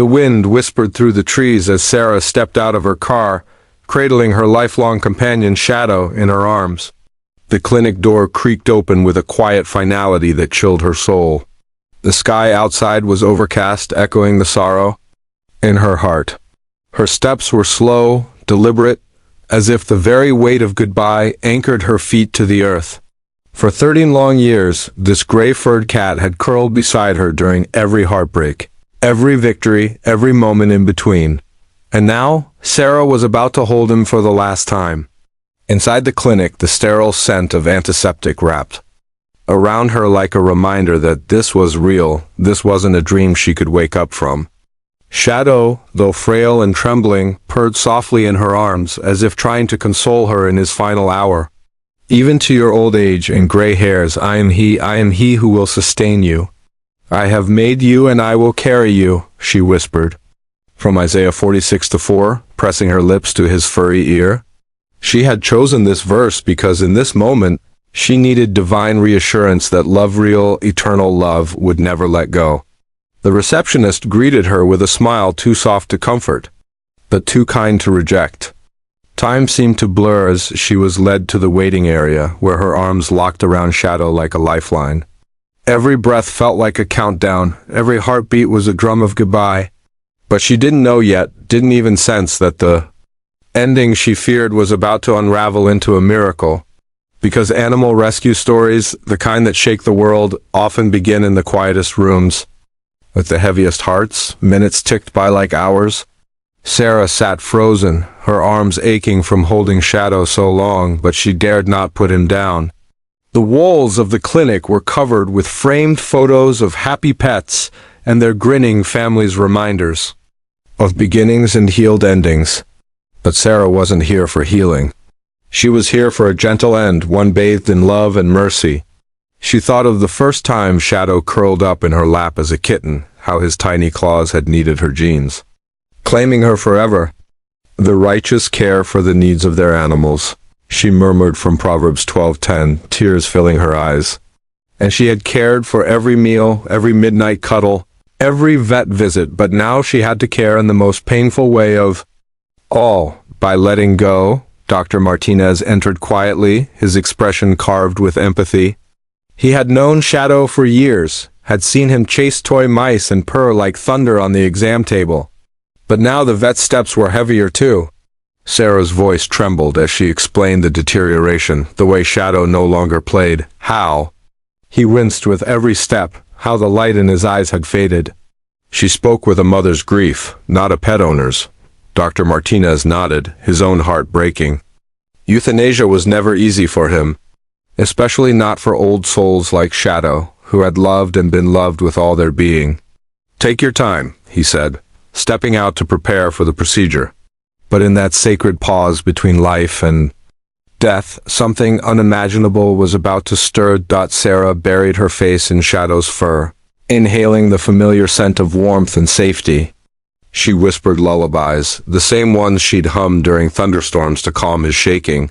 The wind whispered through the trees as Sarah stepped out of her car, cradling her lifelong companion Shadow in her arms. The clinic door creaked open with a quiet finality that chilled her soul. The sky outside was overcast, echoing the sorrow in her heart. Her steps were slow, deliberate, as if the very weight of goodbye anchored her feet to the earth. For 13 long years, this gray-furred cat had curled beside her during every heartbreak, every victory, every moment in between. And now, Sarah was about to hold him for the last time. Inside the clinic, the sterile scent of antiseptic wrapped around her like a reminder that this was real, this wasn't a dream she could wake up from. Shadow, though frail and trembling, purred softly in her arms, as if trying to console her in his final hour. Even to your old age and gray hairs, I am he who will sustain you. I have made you and I will carry you, she whispered. From Isaiah 46:4, pressing her lips to his furry ear. She had chosen this verse because in this moment, she needed divine reassurance that love, real, eternal love, would never let go. The receptionist greeted her with a smile too soft to comfort, but too kind to reject. Time seemed to blur as she was led to the waiting area, where her arms locked around Shadow like a lifeline. Every breath felt like a countdown, every heartbeat was a drum of goodbye. But she didn't know yet, didn't even sense that the ending she feared was about to unravel into a miracle. Because animal rescue stories, the kind that shake the world, often begin in the quietest rooms. With the heaviest hearts, minutes ticked by like hours. Sarah sat frozen, her arms aching from holding Shadow so long, but she dared not put him down. The walls of the clinic were covered with framed photos of happy pets and their grinning families' reminders of beginnings and healed endings. But Sarah wasn't here for healing. She was here for a gentle end, one bathed in love and mercy. She thought of the first time Shadow curled up in her lap as a kitten, how his tiny claws had kneaded her jeans, claiming her forever. The righteous care for the needs of their animals, she murmured from Proverbs 12:10, tears filling her eyes. And she had cared for every meal, every midnight cuddle, every vet visit, but now she had to care in the most painful way of all, by letting go. Dr. Martinez entered quietly, his expression carved with empathy. He had known Shadow for years, had seen him chase toy mice and purr like thunder on the exam table. But now the vet's steps were heavier too. Sarah's voice trembled as she explained the deterioration, the way Shadow no longer played. How he winced with every step, how the light in his eyes had faded. She spoke with a mother's grief, not a pet owner's. Dr. Martinez nodded, his own heart breaking. Euthanasia was never easy for him, especially not for old souls like Shadow, who had loved and been loved with all their being. Take your time, he said, stepping out to prepare for the procedure. But in that sacred pause between life and death, something unimaginable was about to stir. Sarah buried her face in Shadow's fur, inhaling the familiar scent of warmth and safety. She whispered lullabies, the same ones she'd hummed during thunderstorms to calm his shaking.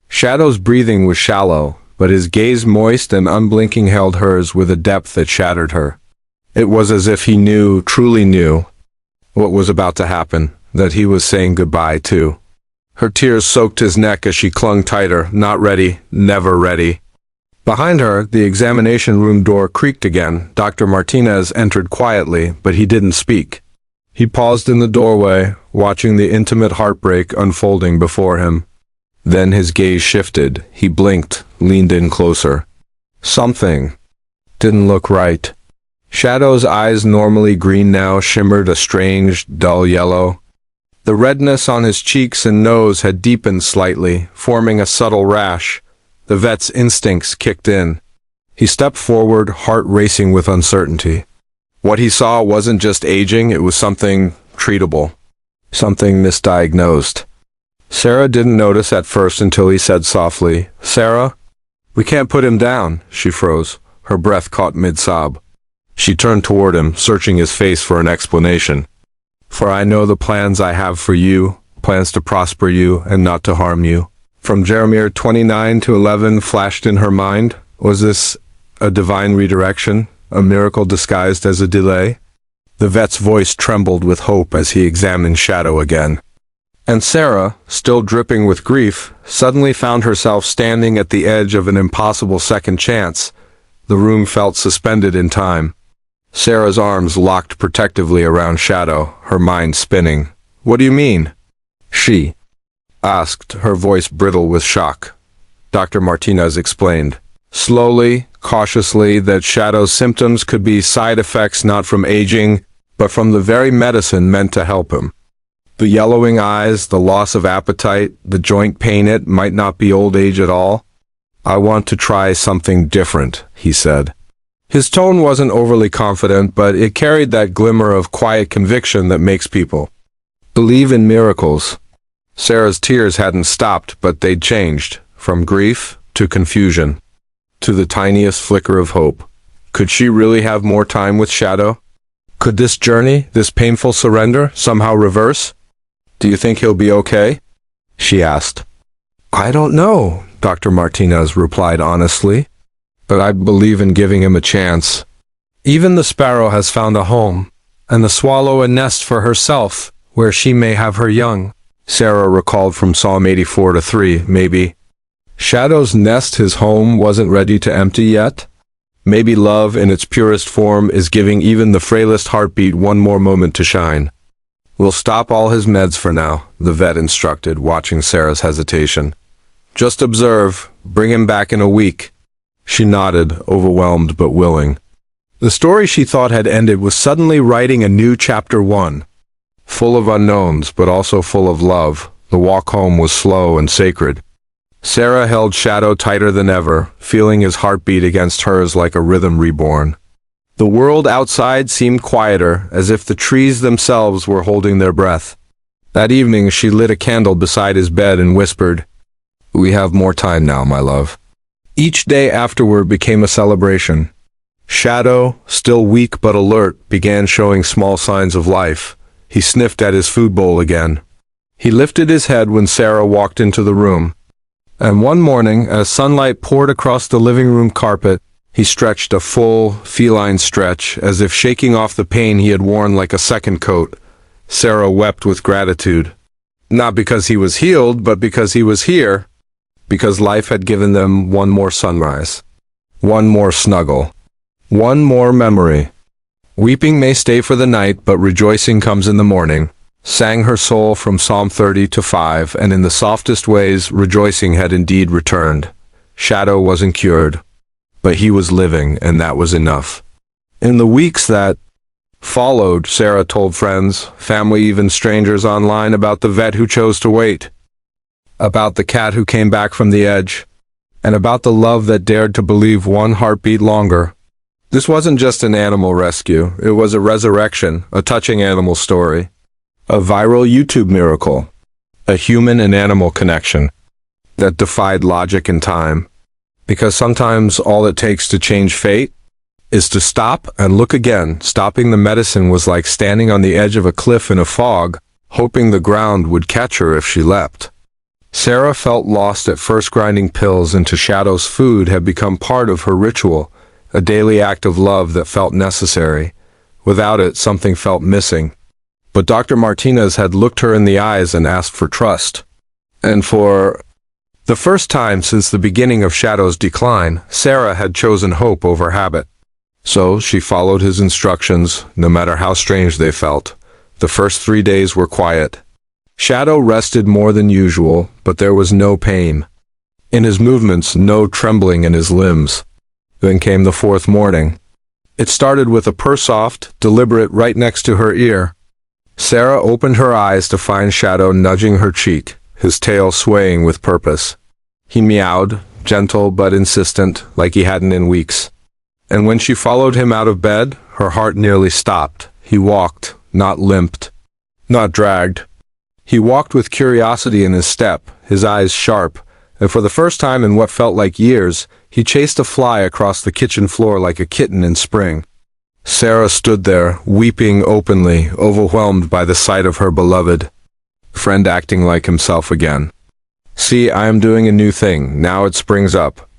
Shadow's breathing was shallow, but his gaze moist and unblinking held hers with a depth that shattered her. It was as if he knew, truly knew, what was about to happen, that he was saying goodbye too. Her tears soaked his neck as she clung tighter, not ready, never ready. Behind her, the examination room door creaked again. Dr. Martinez entered quietly, but he didn't speak. He paused in the doorway, watching the intimate heartbreak unfolding before him. Then his gaze shifted. He blinked, leaned in closer. Something didn't look right. Shadow's eyes, normally green now, shimmered a strange, dull yellow. The redness on his cheeks and nose had deepened slightly, forming a subtle rash. The vet's instincts kicked in. He stepped forward, heart racing with uncertainty. What he saw wasn't just aging, it was something treatable, something misdiagnosed. Sarah didn't notice at first until he said softly, "Sarah, we can't put him down." She froze, her breath caught mid-sob. She turned toward him, searching his face for an explanation. "For I know the plans I have for you, plans to prosper you and not to harm you." From Jeremiah 29:11 flashed in her mind. Was this a divine redirection? A miracle disguised as a delay? The vet's voice trembled with hope as he examined Shadow again. And Sarah, still dripping with grief, suddenly found herself standing at the edge of an impossible second chance. The room felt suspended in time. Sarah's arms locked protectively around Shadow, her mind spinning. "What do you mean?" she asked, her voice brittle with shock. Dr. Martinez explained, slowly, cautiously, that Shadow's symptoms could be side effects not from aging, but from the very medicine meant to help him. The yellowing eyes, the loss of appetite, the joint pain, it might not be old age at all. "I want to try something different," he said. His tone wasn't overly confident, but it carried that glimmer of quiet conviction that makes people believe in miracles. Sarah's tears hadn't stopped, but they'd changed, from grief to confusion, to the tiniest flicker of hope. Could she really have more time with Shadow? Could this journey, this painful surrender, somehow reverse? "Do you think he'll be okay?" she asked. "I don't know," Dr. Martinez replied honestly, "but I believe in giving him a chance. Even the sparrow has found a home, and the swallow a nest for herself, where she may have her young." Sarah recalled from Psalm 84:3, maybe Shadow's nest, his home, wasn't ready to empty yet? Maybe love in its purest form is giving even the frailest heartbeat one more moment to shine. "We'll stop all his meds for now," the vet instructed, watching Sarah's hesitation. "Just observe, bring him back in a week." She nodded, overwhelmed but willing. The story she thought had ended was suddenly writing a new chapter 1. Full of unknowns, but also full of love, the walk home was slow and sacred. Sarah held Shadow tighter than ever, feeling his heartbeat against hers like a rhythm reborn. The world outside seemed quieter, as if the trees themselves were holding their breath. That evening she lit a candle beside his bed and whispered, "We have more time now, my love." Each day afterward became a celebration. Shadow, still weak but alert, began showing small signs of life. He sniffed at his food bowl again. He lifted his head when Sarah walked into the room. And one morning, as sunlight poured across the living room carpet, he stretched a full, feline stretch, as if shaking off the pain he had worn like a second coat. Sarah wept with gratitude. Not because he was healed, but because he was here. Because life had given them one more sunrise. One more snuggle. One more memory. "Weeping may stay for the night, but rejoicing comes in the morning," sang her soul from Psalm 30:5, and in the softest ways, rejoicing had indeed returned. Shadow wasn't cured, but he was living, and that was enough. In the weeks that followed, Sarah told friends, family, even strangers online about the vet who chose to wait, about the cat who came back from the edge, and about the love that dared to believe one heartbeat longer. This wasn't just an animal rescue, it was a resurrection, a touching animal story. A viral YouTube miracle, a human and animal connection that defied logic and time. Because sometimes all it takes to change fate is to stop and look again. Stopping the medicine was like standing on the edge of a cliff in a fog, hoping the ground would catch her if she leapt. Sarah felt lost at first. Grinding pills into Shadow's food had become part of her ritual, a daily act of love that felt necessary. Without it, something felt missing. But Dr. Martinez had looked her in the eyes and asked for trust. And for the first time since the beginning of Shadow's decline, Sarah had chosen hope over habit. So she followed his instructions, no matter how strange they felt. The first 3 days were quiet. Shadow rested more than usual, but there was no pain in his movements, no trembling in his limbs. Then came the 4th morning. It started with a purr, soft, deliberate, right next to her ear. Sarah opened her eyes to find Shadow nudging her cheek, his tail swaying with purpose. He meowed, gentle but insistent, like he hadn't in weeks. And when she followed him out of bed, her heart nearly stopped. He walked, not limped, not dragged. He walked with curiosity in his step, his eyes sharp, and for the first time in what felt like years, he chased a fly across the kitchen floor like a kitten in spring. Sarah stood there, weeping openly, overwhelmed by the sight of her beloved friend acting like himself again. "See, I am doing a new thing. Now it springs up.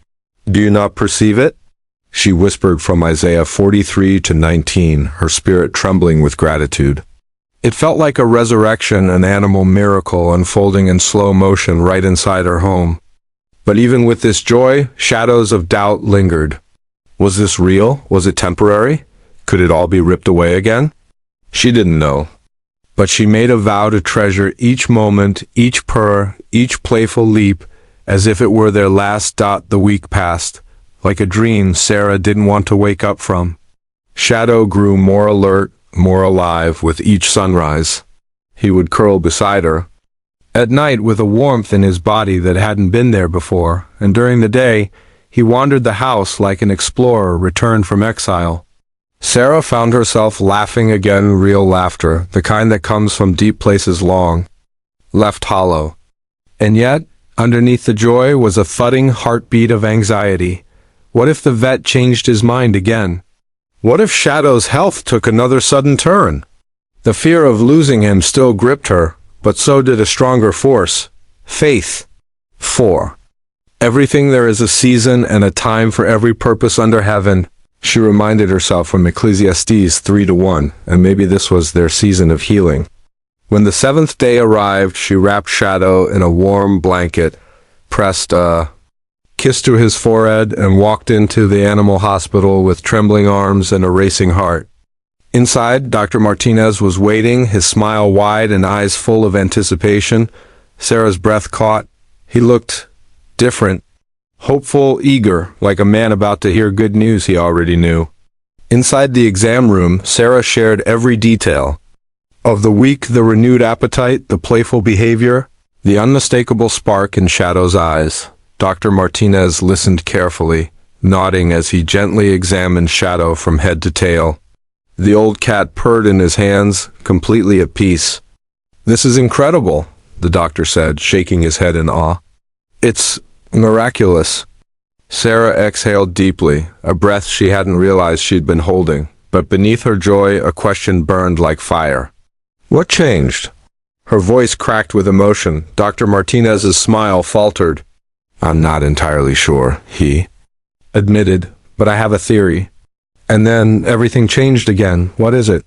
Do you not perceive it?" she whispered from Isaiah 43:19, her spirit trembling with gratitude. It felt like a resurrection, an animal miracle unfolding in slow motion right inside her home. But even with this joy, shadows of doubt lingered. Was this real? Was it temporary? Could it all be ripped away again? She didn't know. But she made a vow to treasure each moment, each purr, each playful leap, as if it were their last. The week passed, like a dream Sarah didn't want to wake up from. Shadow grew more alert, more alive with each sunrise. He would curl beside her at night with a warmth in his body that hadn't been there before, and during the day, he wandered the house like an explorer returned from exile. Sarah found herself laughing again, real laughter, the kind that comes from deep places long left hollow. And yet, underneath the joy was a thudding heartbeat of anxiety. What if the vet changed his mind again? What if Shadow's health took another sudden turn? The fear of losing him still gripped her, but so did a stronger force: faith. 4. Everything there is a season and a time for every purpose under heaven, she reminded herself from Ecclesiastes 3:1, and maybe this was their season of healing. When the 7th day arrived, she wrapped Shadow in a warm blanket, pressed a kiss to his forehead, and walked into the animal hospital with trembling arms and a racing heart. Inside, Dr. Martinez was waiting, his smile wide and eyes full of anticipation. Sarah's breath caught. He looked different, hopeful, eager, like a man about to hear good news he already knew. Inside the exam room, Sarah shared every detail of the week: the renewed appetite, the playful behavior, the unmistakable spark in Shadow's eyes. Dr. Martinez listened carefully, nodding as he gently examined Shadow from head to tail. The old cat purred in his hands, completely at peace. "This is incredible," the doctor said, shaking his head in awe. "It's miraculous." Sarah exhaled deeply, a breath she hadn't realized she'd been holding, but beneath her joy a question burned like fire. "What changed?" Her voice cracked with emotion. Dr. Martinez's smile faltered. "I'm not entirely sure," he admitted, "but I have a theory." "And then everything changed again. What is it?"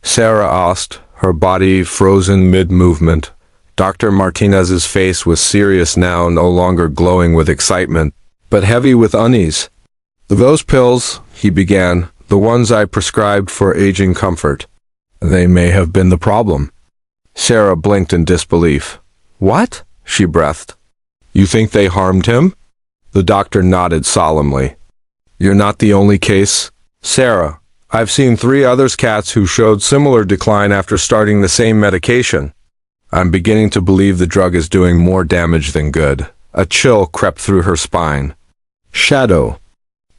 Sarah asked, her body frozen mid-movement. Dr. Martinez's face was serious now, no longer glowing with excitement, but heavy with unease. "Those pills," he began, "the ones I prescribed for aging comfort. They may have been the problem." Sarah blinked in disbelief. "What?" she breathed. "You think they harmed him?" The doctor nodded solemnly. "You're not the only case, Sarah. I've seen 3 other cats who showed similar decline after starting the same medication. I'm beginning to believe the drug is doing more damage than good." A chill crept through her spine. Shadow,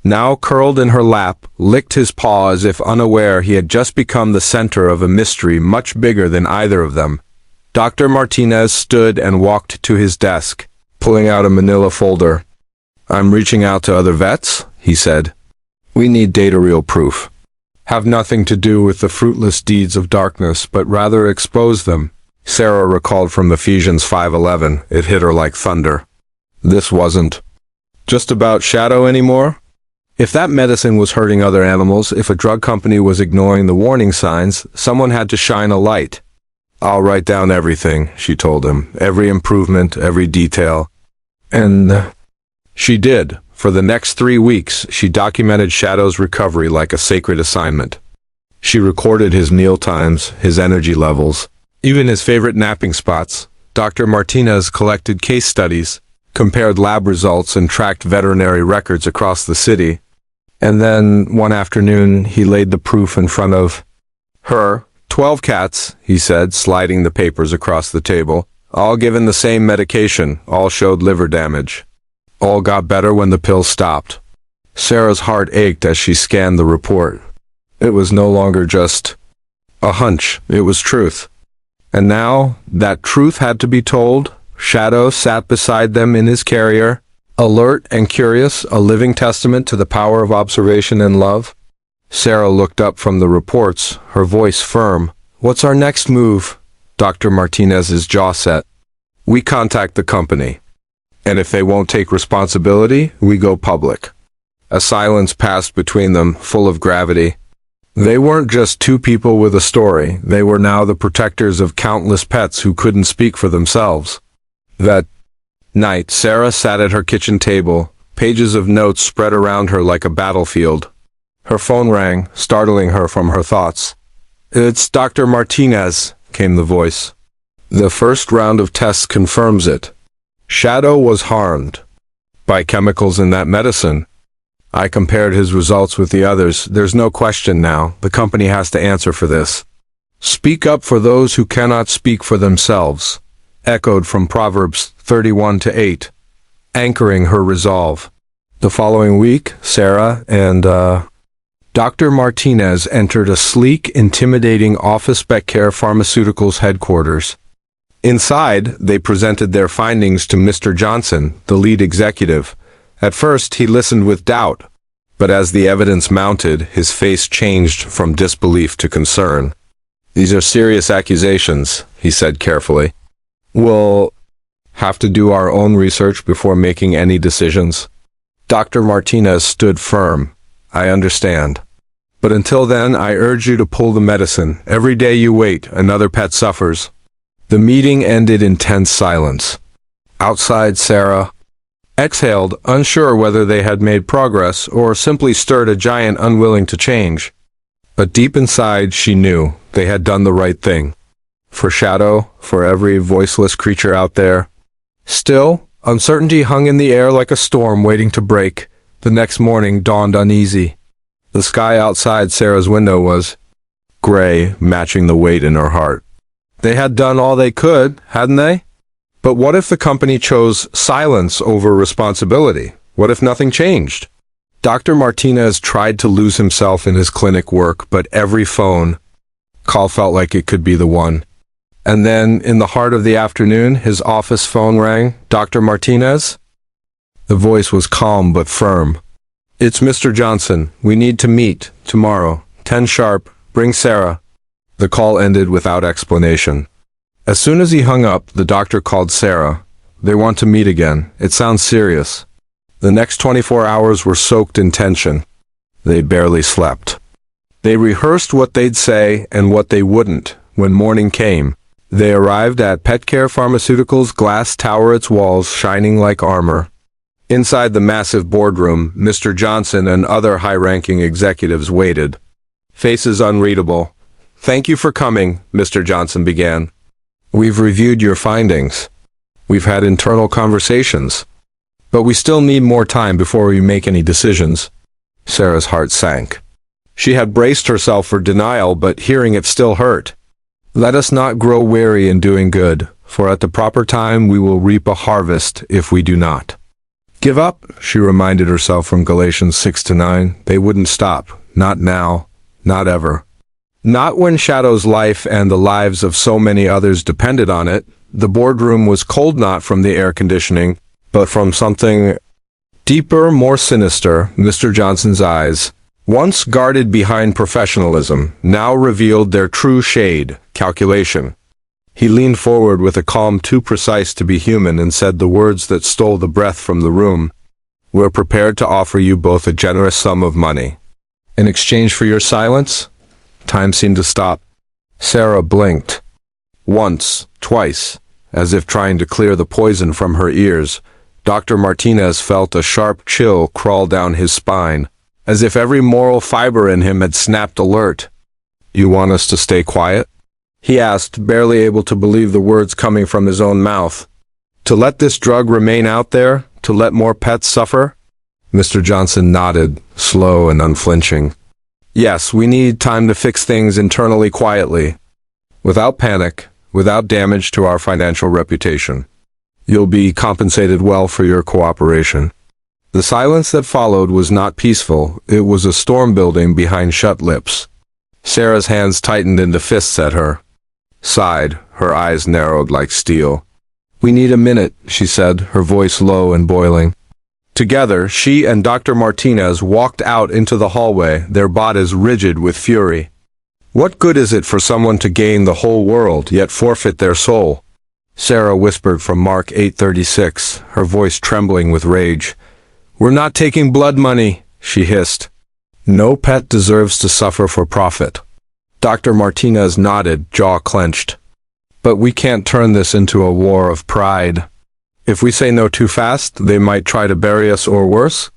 now curled in her lap, licked his paw as if unaware he had just become the center of a mystery much bigger than either of them. Dr. Martinez stood and walked to his desk, pulling out a manila folder. "I'm reaching out to other vets," he said. "We need data, real proof. Have nothing to do with the fruitless deeds of darkness, but rather expose them." Sarah recalled from Ephesians 5:11. It hit her like thunder. This wasn't just about Shadow anymore. If that medicine was hurting other animals, if a drug company was ignoring the warning signs, someone had to shine a light. "I'll write down everything," she told him. "Every improvement, every detail." And she did. For the next 3 weeks, she documented Shadow's recovery like a sacred assignment. She recorded his meal times, his energy levels, even his favorite napping spots. Dr. Martinez collected case studies, compared lab results, and tracked veterinary records across the city. And then, one afternoon, he laid the proof in front of her. 12 cats, he said, sliding the papers across the table. All given the same medication, all showed liver damage. All got better when the pills stopped. Sarah's heart ached as she scanned the report. It was no longer just a hunch, it was truth. And now, that truth had to be told. Shadow sat beside them in his carrier, alert and curious, a living testament to the power of observation and love. Sarah looked up from the reports, her voice firm. "What's our next move?" Dr. Martinez's jaw set. "We contact the company. And if they won't take responsibility, we go public." A silence passed between them, full of gravity. They weren't just two people with a story. They were now the protectors of countless pets who couldn't speak for themselves. That night, Sarah sat at her kitchen table, pages of notes spread around her like a battlefield. Her phone rang, startling her from her thoughts. "It's Dr. Martinez," came the voice. "The first round of tests confirms it. Shadow was harmed by chemicals in that medicine. I compared his results with the others. There's no question now. The company has to answer for this." "Speak up for those who cannot speak for themselves," echoed from Proverbs 31:8, anchoring her resolve. The following week, Sarah and Dr. Martinez entered a sleek, intimidating office Betcare Pharmaceuticals headquarters. Inside, they presented their findings to Mr. Johnson, the lead executive. At first, he listened with doubt, but as the evidence mounted, his face changed from disbelief to concern. "These are serious accusations," he said carefully. "We'll have to do our own research before making any decisions." Dr. Martinez stood firm. "I understand. But until then, I urge you to pull the medicine. Every day you wait, another pet suffers." The meeting ended in tense silence. Outside, Sarah exhaled, unsure whether they had made progress or simply stirred a giant unwilling to change. But deep inside, she knew they had done the right thing. For Shadow, for every voiceless creature out there. Still, uncertainty hung in the air like a storm waiting to break. The next morning dawned uneasy. The sky outside Sarah's window was gray, matching the weight in her heart. They had done all they could, hadn't they? But what if the company chose silence over responsibility? What if nothing changed? Dr. Martinez tried to lose himself in his clinic work, but every phone call felt like it could be the one. And then, in the heart of the afternoon, his office phone rang. "Dr. Martinez?" The voice was calm but firm. "It's Mr. Johnson. We need to meet tomorrow, 10 sharp. Bring Sarah." The call ended without explanation. As soon as he hung up, the doctor called Sarah. "They want to meet again. It sounds serious." The next 24 hours were soaked in tension. They barely slept. They rehearsed what they'd say and what they wouldn't. When morning came, they arrived at Betcare Pharmaceuticals' glass tower, its walls shining like armor. Inside the massive boardroom, Mr. Johnson and other high-ranking executives waited. Faces unreadable. "Thank you for coming," Mr. Johnson began. "We've reviewed your findings. We've had internal conversations. But we still need more time before we make any decisions." Sarah's heart sank. She had braced herself for denial, but hearing it still hurt. "Let us not grow weary in doing good, for at the proper time we will reap a harvest if we do not." "Give up," she reminded herself from Galatians 6-9. They wouldn't stop. Not now. Not ever. Not when Shadow's life and the lives of so many others depended on it. The boardroom was cold, not from the air conditioning, but from something deeper, more sinister. Mr. Johnson's eyes, once guarded behind professionalism, now revealed their true shade, calculation. He leaned forward with a calm too precise to be human and said the words that stole the breath from the room. "We're prepared to offer you both a generous sum of money. In exchange for your silence?" Time seemed to stop. Sarah blinked. Once, twice, as if trying to clear the poison from her ears. Dr. Martinez felt a sharp chill crawl down his spine, as if every moral fiber in him had snapped alert. "You want us to stay quiet?" he asked, barely able to believe the words coming from his own mouth. "To let this drug remain out there? To let more pets suffer?" Mr. Johnson nodded, slow and unflinching. "Yes, we need time to fix things internally quietly, without panic, without damage to our financial reputation. You'll be compensated well for your cooperation." The silence that followed was not peaceful. It was a storm building behind shut lips. Sarah's hands tightened into fists at her side, her eyes narrowed like steel. "We need a minute," she said, her voice low and boiling. Together, she and Dr. Martinez walked out into the hallway, their bodies rigid with fury. What good is it for someone to gain the whole world, yet forfeit their soul? Sarah whispered from Mark 8:36, her voice trembling with rage. "We're not taking blood money," she hissed. "No pet deserves to suffer for profit." Dr. Martinez nodded, jaw clenched. "But we can't turn this into a war of pride. If we say no too fast, they might try to bury us or worse."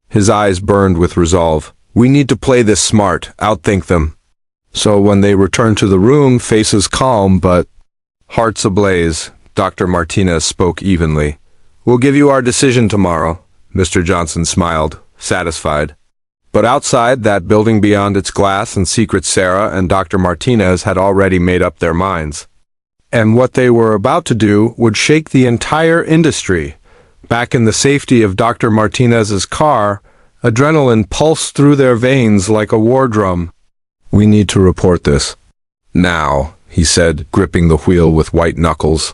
His eyes burned with resolve. "We need to play this smart, outthink them." So when they returned to the room, faces calm but hearts ablaze, Dr. Martinez spoke evenly. "We'll give you our decision tomorrow." Mr. Johnson smiled, satisfied. But outside that building beyond its glass and secret, Sarah and Dr. Martinez had already made up their minds. And what they were about to do would shake the entire industry. Back in the safety of Dr. Martinez's car, adrenaline pulsed through their veins like a war drum. "We need to report this now," he said, gripping the wheel with white knuckles.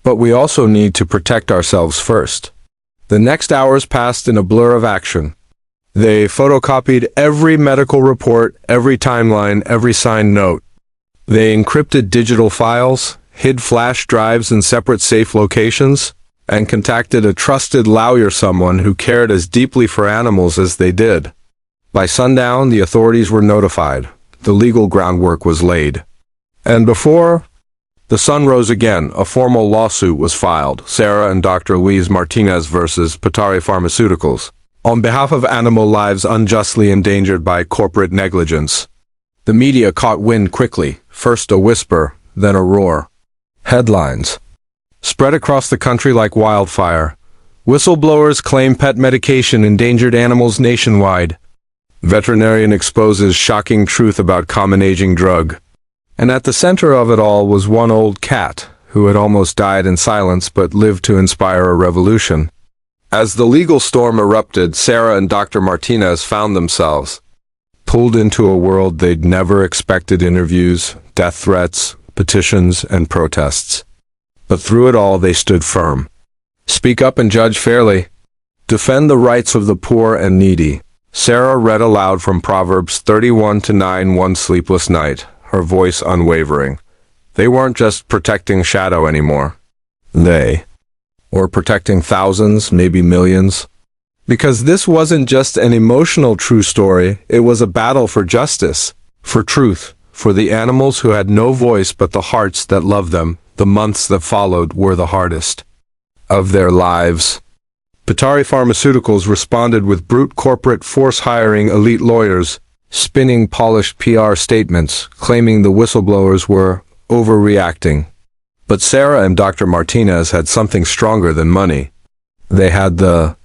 "But we also need to protect ourselves first." The next hours passed in a blur of action. They photocopied every medical report, every timeline, every signed note. They encrypted digital files, hid flash drives in separate safe locations, and contacted a trusted lawyer, someone who cared as deeply for animals as they did. By sundown, the authorities were notified. The legal groundwork was laid. And before the sun rose again, a formal lawsuit was filed, Sarah and Dr. Luis Martinez versus Petari Pharmaceuticals, on behalf of animal lives unjustly endangered by corporate negligence. The media caught wind quickly, first a whisper, then a roar. Headlines spread across the country like wildfire. Whistleblowers claim pet medication endangered animals nationwide. Veterinarian exposes shocking truth about common aging drug. And at the center of it all was one old cat, who had almost died in silence but lived to inspire a revolution. As the legal storm erupted, Sarah and Dr. Martinez found themselves pulled into a world they'd never expected: interviews, death threats, petitions, and protests. But through it all, they stood firm. Speak up and judge fairly. Defend the rights of the poor and needy. Sarah read aloud from Proverbs 31:9 one sleepless night, her voice unwavering. They weren't just protecting Shadow anymore. They were protecting thousands, maybe millions. Because this wasn't just an emotional true story, it was a battle for justice, for truth, for the animals who had no voice but the hearts that loved them. The months that followed were the hardest of their lives. Petari Pharmaceuticals responded with brute corporate force, hiring elite lawyers, spinning polished PR statements, claiming the whistleblowers were overreacting. But Sarah and Dr. Martinez had something stronger than money. They had the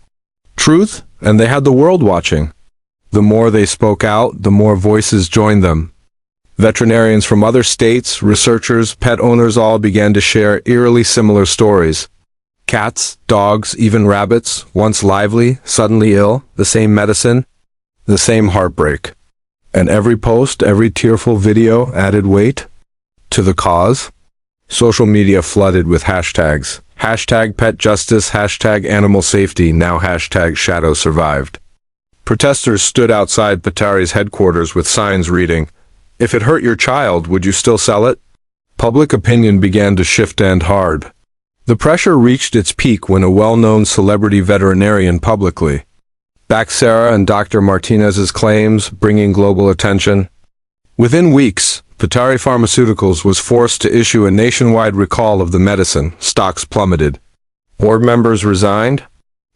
truth, and they had the world watching. The more they spoke out, the more voices joined them. Veterinarians from other states, researchers, pet owners all began to share eerily similar stories. Cats, dogs, even rabbits, once lively, suddenly ill, the same medicine, the same heartbreak. And every post, every tearful video added weight to the cause. Social media flooded with hashtags. Hashtag pet justice, hashtag animal safety, now hashtag Shadow survived. Protesters stood outside Petari's headquarters with signs reading, "If it hurt your child, would you still sell it?" Public opinion began to shift, and hard. The pressure reached its peak when a well-known celebrity veterinarian publicly backed Sarah and Dr. Martinez's claims, bringing global attention. Within weeks, Petari Pharmaceuticals was forced to issue a nationwide recall of the medicine. Stocks plummeted. Board members resigned.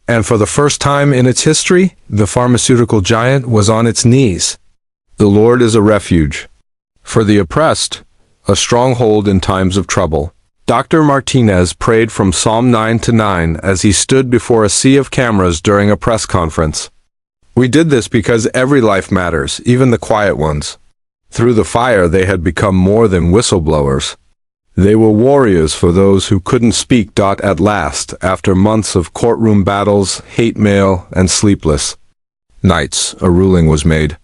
And for the first time in its history, the pharmaceutical giant was on its knees. The Lord is a refuge for the oppressed, a stronghold in times of trouble. Dr. Martinez prayed from Psalm 9:9 as he stood before a sea of cameras during a press conference. "We did this because every life matters, even the quiet ones." Through the fire, they had become more than whistleblowers. They were warriors for those who couldn't speak. At last, after months of courtroom battles, hate mail, and sleepless nights, a ruling was made.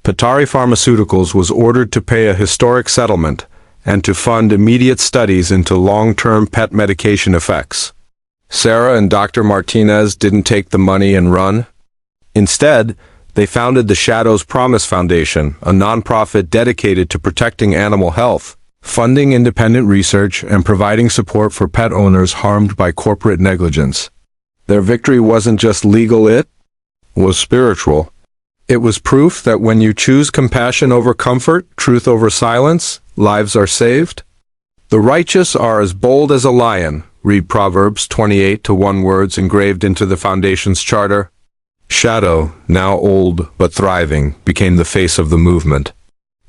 Petari Pharmaceuticals was ordered to pay a historic settlement and to fund immediate studies into long-term pet medication effects. Sarah and Dr. Martinez didn't take the money and run. Instead, they founded the Shadow's Promise Foundation, a nonprofit dedicated to protecting animal health, funding independent research, and providing support for pet owners harmed by corporate negligence. Their victory wasn't just legal, it was spiritual. It was proof that when you choose compassion over comfort, truth over silence, lives are saved. The righteous are as bold as a lion, read Proverbs 28 to 1 words engraved into the Foundation's charter. Shadow, now old but thriving, became the face of the movement.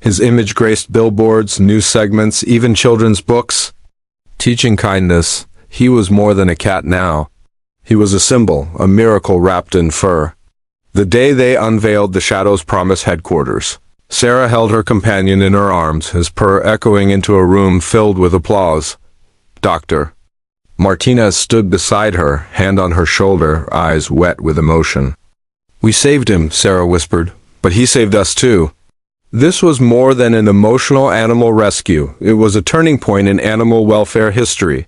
His image graced billboards, news segments, even children's books. Teaching kindness, he was more than a cat now. He was a symbol, a miracle wrapped in fur. The day they unveiled the Shadow's Promise headquarters, Sarah held her companion in her arms, his purr echoing into a room filled with applause. Dr. Martinez stood beside her, hand on her shoulder, eyes wet with emotion. "We saved him," Sarah whispered, "but he saved us too." This was more than an emotional animal rescue. It was a turning point in animal welfare history.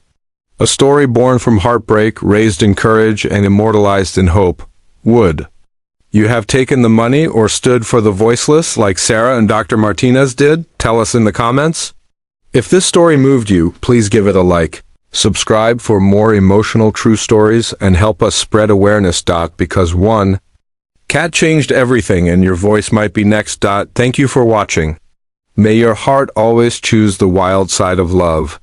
A story born from heartbreak, raised in courage, and immortalized in hope. Would you have taken the money or stood for the voiceless like Sarah and Dr. Martinez did? Tell us in the comments. If this story moved you, please give it a like. Subscribe for more emotional true stories and help us spread awareness. Because one cat changed everything and your voice might be next. Thank you for watching. May your heart always choose the wild side of love.